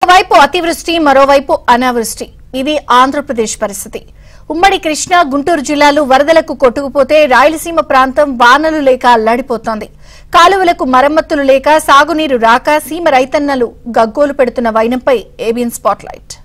ఒకవైపు అతివృష్టి, మరోవైపు అనావృష్టి. ఇది ఆంధ్రప్రదేశ్ పరిస్థితి. ఉమ్మడి కృష్ణా, గుంటూరు జిల్లాలు వరదలకు కొట్టుకుపోతే రాయలసీమ ప్రాంతం వానలు లేక అల్లాడిపోతోంది. కాలువలకు మరమ్మతులు లేక, సాగునీరు రాక సీమ రైతన్నలు గగ్గోలు పెడుతున్న వైనంపై ఏబిఎన్ స్పాట్లైట్.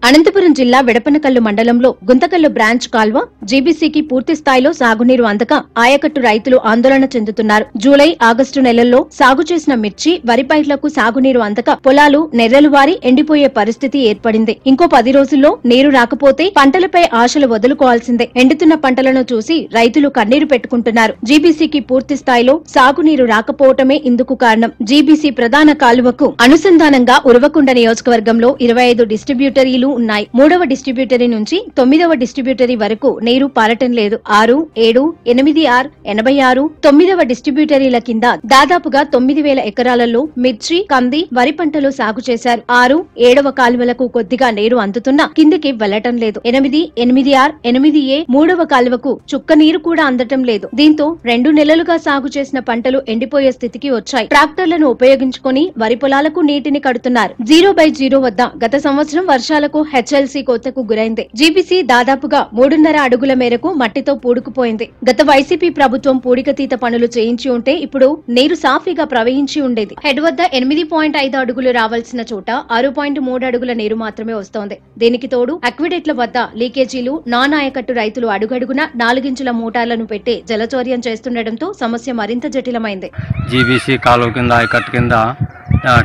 అనంతపురం జిల్లా విడపనకల్లు మండలంలో గుంతకల్లు బ్రాంచ్ కాల్వ జీబీసీకి పూర్తి స్థాయిలో సాగునీరు అందక ఆయకట్టు రైతులు ఆందోళన చెందుతున్నారు. జూలై, ఆగస్టు నెలల్లో సాగు చేసిన మిర్చి, వరి పైర్లకు సాగునీరు అందక పొలాలు నెర్రెలు వారి ఎండిపోయే పరిస్థితి ఏర్పడింది. ఇంకో 10 రోజుల్లో నీరు రాకపోతే పంటలపై ఆశలు వదులుకోవాల్సిందే. ఎండుతున్న పంటలను చూసి రైతులు కన్నీరు పెట్టుకుంటున్నారు. జీబీసీకి పూర్తి స్థాయిలో సాగునీరు రాకపోవటమే ఇందుకు కారణం. జీబీసీ ప్రధాన కాలువకు అనుసంధానంగా ఉరవకొండ నియోజకవర్గంలో 25 డిస్ట్రిబ్యూటరీలు ఉన్నాయి. 3వ డిస్ట్రిబ్యూటరీ నుంచి 9వ డిస్ట్రిబ్యూటరీ వరకు నీరు పారటం లేదు. 6, 7, 8, 6, 86, 9వ డిస్ట్రిబ్యూటరీల కింద దాదాపుగా 9,000 ఎకరాలలో మిర్చి, కంది, వరి పంటలు సాగు చేశారు. 6, 7వ కాలువలకు కొద్దిగా నీరు అందుతున్నా కిందికి వెళ్లటం లేదు. 8, 8R, 8A 3వ కాలువకు చుక్క నీరు కూడా అందటం లేదు. దీంతో 2 నెలలుగా సాగు చేసిన పంటలు ఎండిపోయే స్థితికి వచ్చాయి. ట్రాక్టర్లను ఉపయోగించుకుని వరి పొలాలకు నీటిని కడుతున్నారు. 0/0 వద్ద గత సంవత్సరం వర్షాలకు హెచ్ఎల్సీ కోతకు గురైంది. జీబీసీ దాదాపుగా 3.5 అడుగుల మేరకు మట్టితో పూడుకుపోయింది. గత వైసీపీ ప్రభుత్వం పూడికతీత పనులు చేయించి ఉంటే ఇప్పుడు నీరు సాఫీగా ప్రవహించి ఉండేది. హెడ్ వద్ద 8.5 అడుగులు రావాల్సిన చోట 6.3 అడుగుల నీరు మాత్రమే వస్తోంది. దీనికి తోడు అక్విడెట్ల వద్ద లీకేజీలు, నాన్ ఆయకట్టు రైతులు అడుగడుగున 4 ఇంచుల మోటార్లను పెట్టి జలచౌర్యం చేస్తుండటంతో సమస్య మరింత జటిలమైంది. జీబీసీ కాలువ కింద, ఆయకట్టు కింద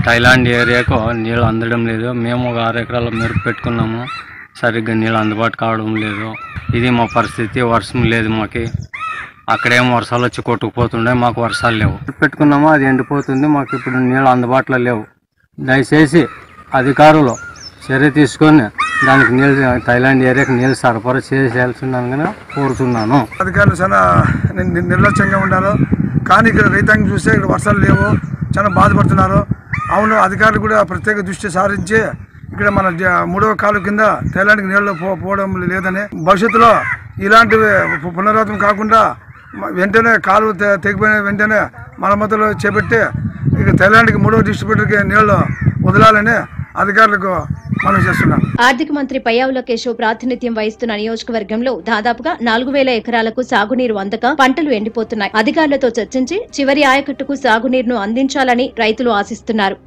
థైలాండ్ ఏరియాకు నీళ్ళు అందడం లేదు. మేము ఒక 6 ఎకరాల మెరుపు పెట్టుకున్నాము, సరిగ్గా నీళ్ళు అందుబాటు కావడం లేదు. ఇది మా పరిస్థితి. వర్షం లేదు మాకు. అక్కడేమో వర్షాలు వచ్చి కొట్టుకుపోతుండే, మాకు వర్షాలు లేవు. పెట్టుకున్నాము, అది ఎండిపోతుంది. మాకు ఇప్పుడు నీళ్ళు అందుబాటులో లేవు. దయచేసి అధికారులు చర్య తీసుకొని దానికి నీళ్ళు, థైలాండ్ ఏరియాకి నీళ్ళు సరఫరా చేయాల్సిందని కోరుతున్నాను. అధికారులు చాలా నిర్లక్ష్యంగా ఉన్నారు. కానీ ఇక్కడ రైతాంగం చూస్తే ఇక్కడ వర్షాలు లేవు, చాలా బాధపడుతున్నారు. అవును, అధికారులు కూడా ప్రత్యేక దృష్టి సారించి ఇక్కడ మన 3వ కాలువ కింద థైలాండ్కి నీళ్ళు పోవడం లేదని, భవిష్యత్తులో ఇలాంటివి పునరావృతం కాకుండా వెంటనే కాలువ తెగిపోయిన వెంటనే మరమ్మతులు చేపట్టి ఇక థైలాండ్కి 3వ డిస్ట్రిబ్యూటర్కి నీళ్లు వదలాలని అధికారులకు మనం చేస్తున్నాం. ఆర్థిక మంత్రి పయ్యావుల కేశవ్ ప్రాతినిధ్యం వహిస్తున్న నియోజకవర్గంలో దాదాపుగా 4,000 ఎకరాలకు సాగునీరు అందక పంటలు ఎండిపోతున్నాయి. అధికారులతో చర్చించి చివరి ఆయకట్టుకు సాగునీరును అందించాలని రైతులు ఆశిస్తున్నారు.